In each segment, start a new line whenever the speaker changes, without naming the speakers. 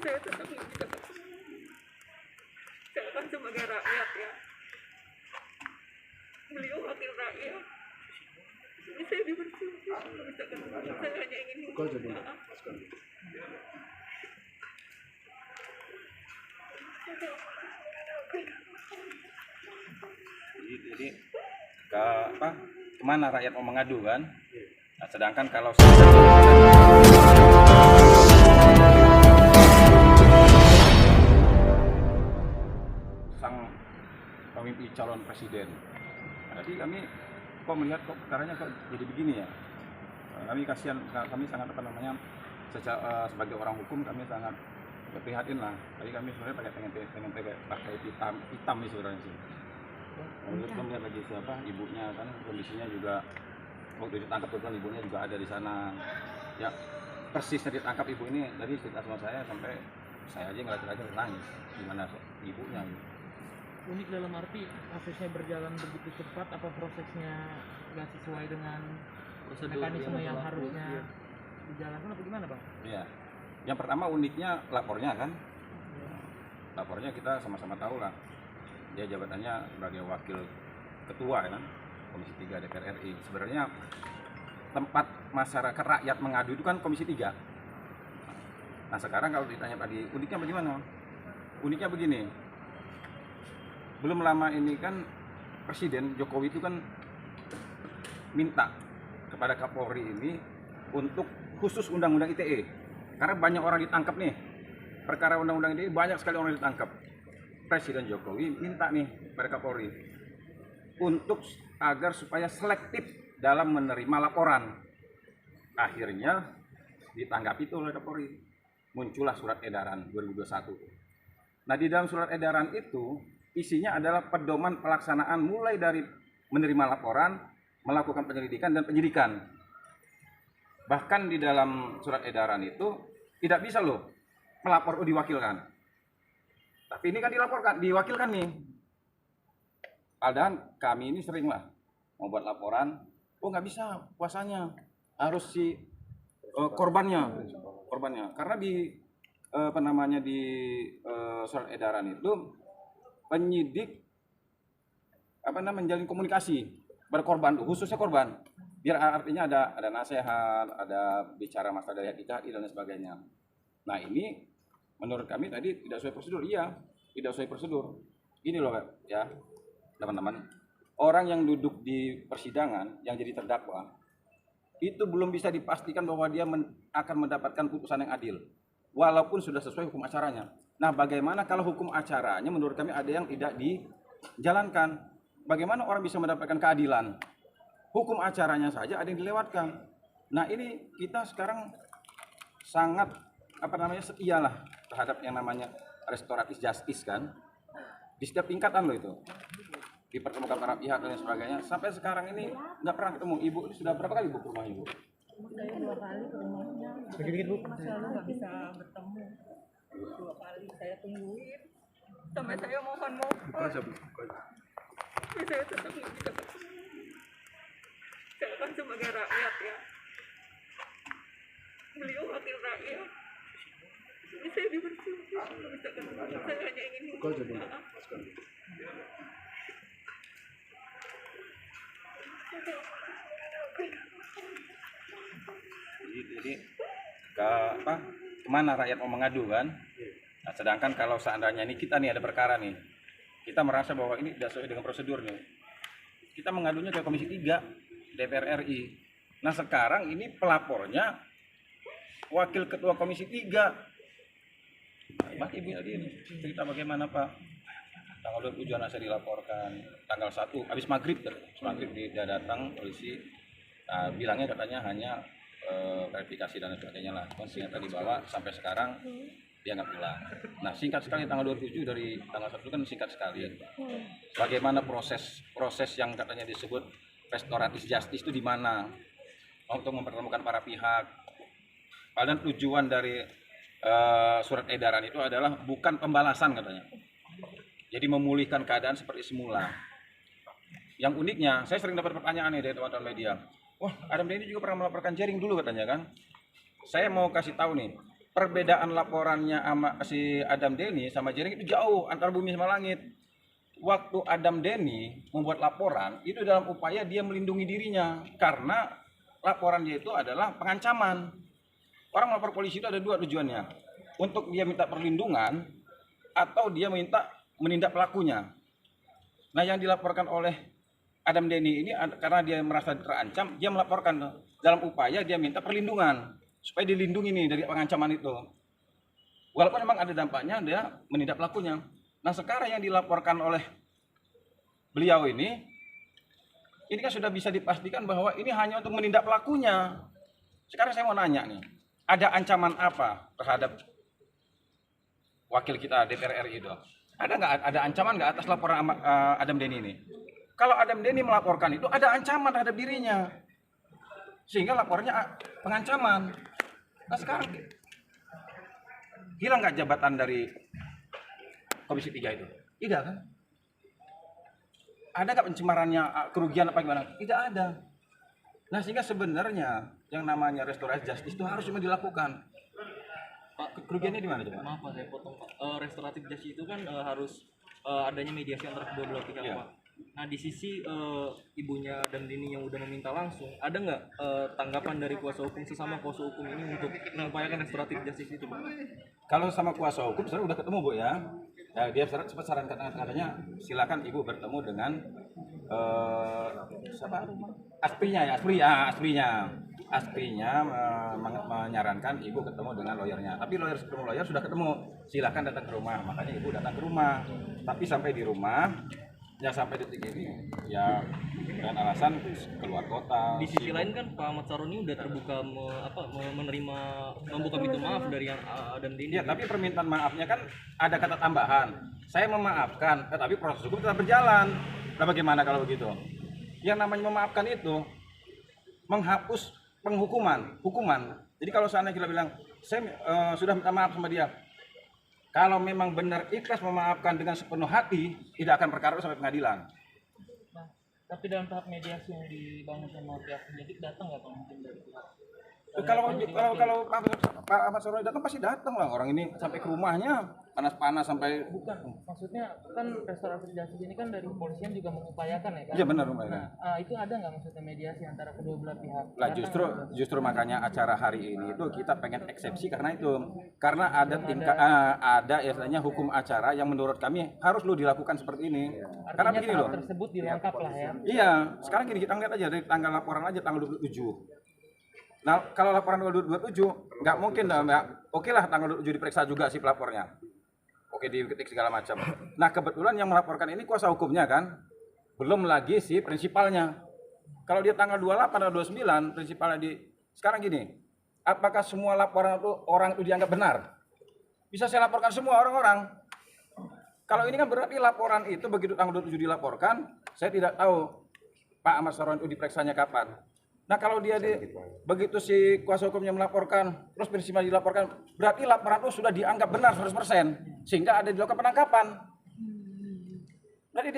saya tetap menjadi saya kan sebagai rakyat ya, beliau wakil rakyat. Ini saya dibersumpah, misalkan saya hanya ingin maaf.
Jadi kemana rakyat mau mengadu kan? Nah, sedangkan kalau sang pemimpin calon presiden, jadi kami kok melihat kok perkaranya kok jadi begini ya. Kami kasihan, kami sangat sebagai orang hukum kami sangat prihatin lah. Jadi kami sebenarnya pengen pakai hitam nih sebenarnya sih. Belum lihat lagi siapa ibunya, kan kondisinya juga waktu ditangkap kebetulan ibunya juga ada di sana. Ya persisnya ditangkap ibu ini tadi cerita sama saya sampai saya aja ngeliat nangis gimana ibunya.
Unik dalam arti prosesnya berjalan begitu cepat, apa prosesnya nggak sesuai dengan mekanisme yang harusnya dijalankan atau gimana, Bang?
Iya. Yang pertama uniknya lapornya kan. Lapornya kita sama-sama tahu lah. Dia jabatannya sebagai wakil ketua kan, Komisi 3 DPR RI. Sebenarnya tempat masyarakat rakyat mengadu itu kan Komisi 3. Nah sekarang kalau ditanya tadi uniknya bagaimana? Uniknya begini. Belum lama ini kan Presiden Jokowi itu kan minta kepada Kapolri ini untuk khusus undang-undang ITE. Karena banyak orang ditangkap nih. Perkara undang-undang ITE banyak sekali orang ditangkap. Presiden Jokowi minta nih pada Kapolri untuk agar supaya selektif dalam menerima laporan. Akhirnya ditanggapi itu oleh Kapolri. Muncullah surat edaran 2021. Nah di dalam surat edaran itu isinya adalah pedoman pelaksanaan mulai dari menerima laporan, melakukan penyelidikan dan penyidikan. Bahkan di dalam surat edaran itu tidak bisa loh melapor diwakilkan. Tapi ini kan diwakilkan nih. Padahal kami ini sering lah mau buat laporan, nggak bisa kuasanya, harus si korbannya. Karena di di surat edaran itu penyidik menjalin komunikasi berkorban, khususnya korban. Biar artinya ada nasihat, ada bicara masalah dari hati dan sebagainya. Nah ini menurut kami tadi tidak sesuai prosedur. Iya, tidak sesuai prosedur. Ini loh ya teman-teman, orang yang duduk di persidangan yang jadi terdakwa itu belum bisa dipastikan bahwa dia akan mendapatkan putusan yang adil walaupun sudah sesuai hukum acaranya. Nah bagaimana kalau hukum acaranya menurut kami ada yang tidak dijalankan? Bagaimana orang bisa mendapatkan keadilan? Hukum acaranya saja ada yang dilewatkan. Nah ini kita sekarang sangat setia lah terhadap yang namanya restoratif justice kan, di setiap tingkatan loh itu dipertemukan para pihak dan sebagainya. Sampai sekarang ini nggak pernah ketemu. Ibu ini sudah berapa kali Bu ke rumah Ibu?
Saya 2 kali ke rumahnya.
Sedikit Bu.
Selalu nggak bisa bertemu. 2 kali saya tungguin sampai saya mohon. Tapi saya tetap nggak bisa ketemu. Saya kan sebagai rakyat ya, beliau wakil rakyat. Ini saya dibersumpah, misalkan saya hanya ingin maaf.
Jadi kemana rakyat mau mengadu kan? Nah, sedangkan kalau seandainya ini kita nih ada perkara nih, kita merasa bahwa ini tidak sesuai dengan prosedur nih, kita mengadunya ke Komisi 3 DPR RI. Nah sekarang ini pelapornya wakil ketua Komisi 3. Mas Ibu tadi ini cerita bagaimana Pak, tanggal 27 anak saya dilaporkan, tanggal 1 habis maghrib dia datang polisi, bilangnya katanya hanya verifikasi dan sebagainya lah, ternyata dibawa sampai sekarang dia nggak pulang. Nah singkat sekali tanggal 27 dari tanggal 1 kan singkat sekali. Bagaimana proses yang katanya disebut restoratif justice itu di mana untuk mempertemukan para pihak? Padahal tujuan dari surat edaran itu adalah bukan pembalasan katanya. Jadi memulihkan keadaan seperti semula. Yang uniknya, saya sering dapat pertanyaan nih dari teman-teman media. Wah, Adam Denny juga pernah melaporkan jaring dulu katanya kan. Saya mau kasih tahu nih, perbedaan laporannya sama si Adam Denny sama Jering itu jauh antara bumi sama langit. Waktu Adam Denny membuat laporan itu dalam upaya dia melindungi dirinya karena laporan dia itu adalah pengancaman. Orang melapor polisi itu ada dua tujuannya, untuk dia minta perlindungan atau dia minta menindak pelakunya. Nah, yang dilaporkan oleh Adam Denny ini karena dia merasa terancam, dia melaporkan dalam upaya dia minta perlindungan supaya dilindungi nih dari pengancaman itu. Walaupun memang ada dampaknya, dia menindak pelakunya. Nah, sekarang yang dilaporkan oleh beliau ini kan sudah bisa dipastikan bahwa ini hanya untuk menindak pelakunya. Sekarang saya mau nanya nih, ada ancaman apa terhadap wakil kita DPR RI itu? Ada nggak ada ancaman nggak atas laporan Adam Denny ini? Kalau Adam Denny melaporkan itu ada ancaman terhadap dirinya, sehingga laporannya pengancaman. Nah, sekarang hilang nggak jabatan dari Komisi 3 itu? Tidak kan? Ada nggak pencemarannya, kerugian apa gimana? Tidak ada. Nah, sehingga sebenarnya yang namanya restoratif justice itu harus cuma dilakukan. Pak, kerugiannya di mana coba?
Maaf Pak, saya potong Pak. Restoratif justice itu kan harus adanya mediasi antara kedua belah pihak Pak. Nah, di sisi ibunya dan Dini yang udah meminta langsung, ada nggak tanggapan dari kuasa hukum sesama kuasa hukum ini untuk mengupayakan restoratif justice itu Pak? Kalau
sama kuasa hukum sebenarnya udah ketemu Bu ya. Ya, dia cepat sarankan katanya silakan Ibu bertemu dengan siapa? Asprinya menyarankan Ibu ketemu dengan lawyernya. Tapi lawyer sudah ketemu, silakan datang ke rumah. Makanya Ibu datang ke rumah. Tapi sampai di rumah, ya sampai detik ini, ya dengan alasan keluar kota.
Di sisi lain kan Pak Ahmad Saroni udah terbuka menerima membuka pintu maaf dari yang Adam Denny.
Ya, tapi permintaan maafnya kan ada kata tambahan. Saya memaafkan, tapi proses hukum tetap berjalan. Nah, bagaimana kalau begitu? Yang namanya memaafkan itu menghapus hukuman. Jadi kalau seandainya kita bilang, saya sudah minta maaf sama dia, kalau memang benar ikhlas memaafkan dengan sepenuh hati, tidak akan perkara sampai pengadilan.
Nah, tapi dalam tahap mediasi yang dibangun sama pihak penyidik datang nggak mungkin dari pihak?
Kalau Pak Ahmad Saroni datang pasti datang lah. Orang ini sampai ke rumahnya panas-panas sampai.
Bukan, maksudnya kan restoratif justice ini kan dari kepolisian juga mengupayakan ya kan?
Iya benar.
Nah, itu ada nggak maksudnya mediasi antara kedua belah pihak?
Lah justru makanya acara hari ini itu kita pengen eksepsi karena ada ada istilahnya hukum acara yang menurut kami harus dilakukan seperti ini.
Artinya
karena begini loh.
Tersebut dilengkap lah ya.
Iya, sekarang gini kita lihat aja dari tanggal laporan aja tanggal 27. Nah, kalau laporan tanggal 27 nggak mungkin oke lah tanggal 27 diperiksa juga si pelapornya. Oke, diketik segala macam. Nah, kebetulan yang melaporkan ini kuasa hukumnya kan. Belum lagi si prinsipalnya. Kalau dia tanggal 28 atau 29 prinsipalnya sekarang gini. Apakah semua laporan itu orang itu dianggap benar? Bisa saya laporkan semua orang-orang. Kalau ini kan berarti laporan itu begitu tanggal 27 dilaporkan, saya tidak tahu Pak Ahmad Saroni itu diperiksanya kapan. Nah, kalau dia begitu si kuasa hukumnya melaporkan, terus prinsipnya dilaporkan, berarti laporan itu sudah dianggap benar 100%, sehingga ada dilakukan penangkapan. Berarti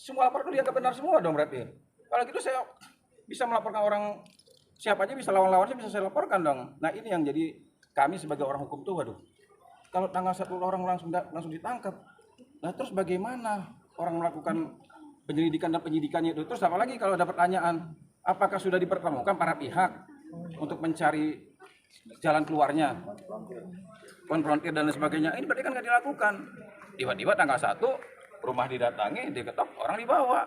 semua laporan itu dianggap benar semua dong berarti. Kalau gitu saya bisa melaporkan orang siapa aja, bisa lawan-lawannya bisa saya laporkan dong. Nah, ini yang jadi kami sebagai orang hukum tuh, waduh. Kalau tanggal 1 orang langsung ditangkap, nah terus bagaimana orang melakukan penyelidikan dan penyidikannya itu? Terus apalagi kalau ada pertanyaan, apakah sudah dipertemukan para pihak untuk mencari jalan keluarnya, konfrontir dan lain sebagainya? Ini berarti kan nggak dilakukan. Tiba-tiba tanggal 1 rumah didatangi, diketok, orang dibawa.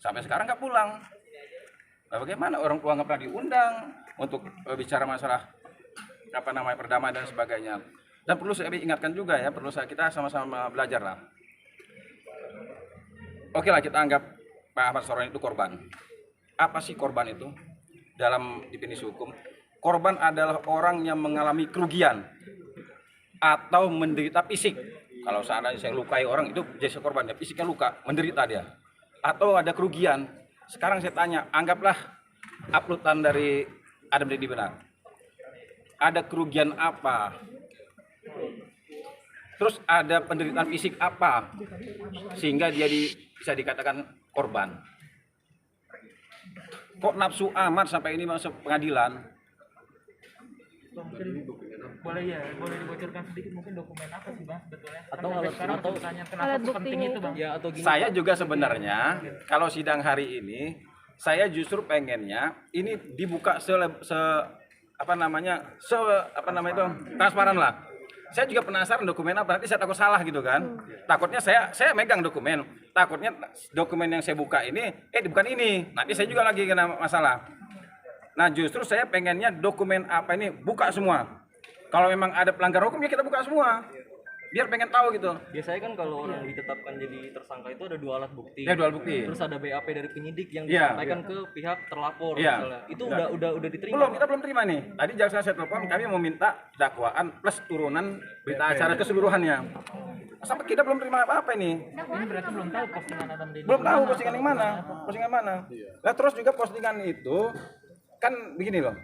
Sampai sekarang nggak pulang. Nah, bagaimana orang tua nggak pernah diundang untuk bicara masalah perdamaian dan sebagainya. Dan perlu saya ingatkan juga ya, kita sama-sama belajar lah. Oke lah, kita anggap Pak Ahmad Saroni itu korban. Apa sih korban itu? Dalam definisi hukum, korban adalah orang yang mengalami kerugian atau menderita fisik. Kalau seandainya saya lukai orang, itu jadi korban, dia fisiknya luka, menderita dia. Atau ada kerugian. Sekarang saya tanya, anggaplah uploadan dari Adam Denny benar. Ada kerugian apa? Terus ada penderitaan fisik apa? Sehingga dia bisa dikatakan korban. Kok nafsu amat sampai ini masuk pengadilan?
boleh dibocorkan sedikit mungkin dokumen apa sih bang sebetulnya? Kan
Atau
sampai
alat-
sekarang
atau-
masih bertanya kenapa
alat
sepenting
buktinya
itu bang?
Ya atau gini.
Saya juga sebenarnya kalau sidang hari ini saya justru pengennya ini dibuka itu transparan lah. Saya juga penasaran dokumen apa, nanti saya takut salah gitu kan. Takutnya saya megang dokumen, takutnya dokumen yang saya buka ini bukan ini. Nanti saya juga lagi kena masalah. Nah, justru saya pengennya dokumen apa ini buka semua. Kalau memang ada pelanggar hukum ya kita buka semua. Biar pengen tahu gitu.
Biasanya kan kalau orang ditetapkan jadi tersangka itu ada 2 alat bukti.
Ya, 2 alat bukti.
Terus ada BAP dari penyidik yang
Iya.
disampaikan ke pihak terlapor
Iya.
misalnya. Itu udah diterima.
Belum, kita belum terima nih. Tadi jaksa saya telepon, kami mau minta dakwaan plus turunan berita acara keseluruhannya. Sampai kita belum terima apa-apa ini.
Ini berarti belum tahu postingan Adam Denny.
Belum tahu postingan yang mana. Postingan mana. Nah, terus juga postingan itu kan begini loh.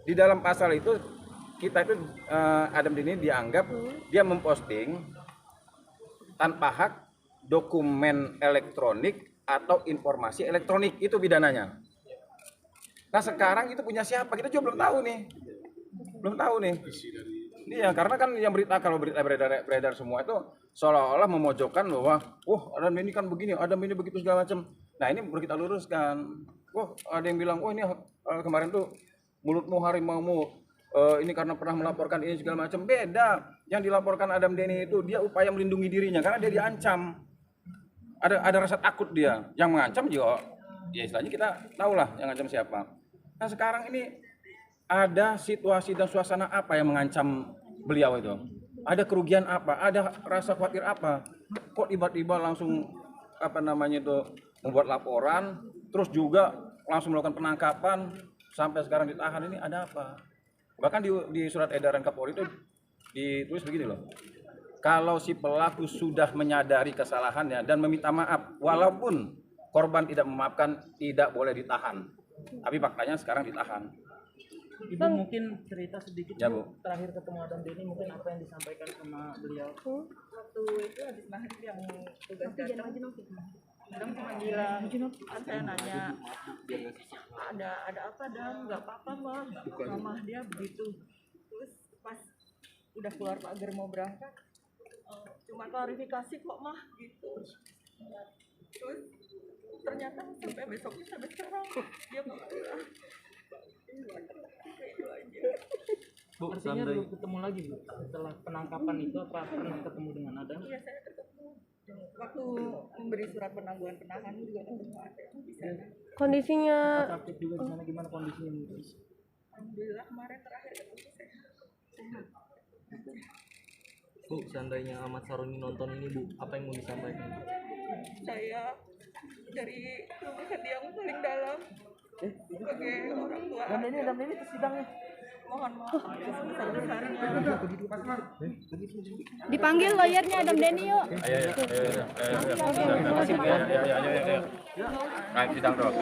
Di dalam pasal itu kita itu Adam Denny dianggap dia memposting tanpa hak dokumen elektronik atau informasi elektronik, itu pidananya. Nah, sekarang itu punya siapa? Kita juga belum tahu nih. Belum tahu nih. Iya, karena kan yang kalau berita beredar semua itu seolah-olah memojokkan bahwa Adam Denny kan begini, Adam Denny begitu segala macam. Nah, ini perlu kita luruskan. Ada yang bilang, ini kemarin tuh mulutmu harimaumu, ini karena pernah melaporkan ini segala macam. Beda. Yang dilaporkan Adam Denny itu dia upaya melindungi dirinya karena dia diancam. Ada rasa takut dia. Yang mengancam juga ya istilahnya kita tahulah yang ngancam siapa. Nah, sekarang ini ada situasi dan suasana apa yang mengancam beliau itu? Ada kerugian apa? Ada rasa khawatir apa? Kok tiba-tiba langsung membuat laporan, terus juga langsung melakukan penangkapan sampai sekarang ditahan, ini ada apa? Bahkan di surat edaran Kapolri itu ditulis begini loh. Kalau si pelaku sudah menyadari kesalahannya dan meminta maaf, walaupun korban tidak memaafkan, tidak boleh ditahan. Tapi faktanya sekarang ditahan.
Ibu mungkin cerita sedikit
Ya,
Bu,
Bu.
terakhir ketemu Adam Denny mungkin apa yang disampaikan sama beliau?
Waktu itu habis maghrib yang tugas datang, Adam cuma bilang, saya nanya, ada apa Dam? Nggak apa-apa mah, mama dia begitu. Terus pas udah keluar pagar mau berangkat, cuma klarifikasi kok mah gitu. Terus ternyata sampai besoknya sampai sekarang dia nggak pulang. Itu aja.
Bu,
Artinya belum ketemu lagi Bu setelah penangkapan itu, apa pernah ketemu dengan Adam?
Iya, saya ketemu waktu memberi surat penangguhan penahanan juga ketemu ada di sana.
Kondisinya
Sakit juga di sana, gimana kondisinya mungkin?
Alhamdulillah kemarin terakhir ketemu sehat.
Bu, seandainya Ahmad Saroni nonton ini Bu, apa yang mau disampaikan?
Saya dari lubuk hati yang paling dalam sebagai orang tua.
Adam Denny ke sidangnya.
Mohon maaf sebesar-besarnya.
dipanggil lawyernya Adam Denny yuk.
Ayo.
Oke,
Ayo. Sidang dong.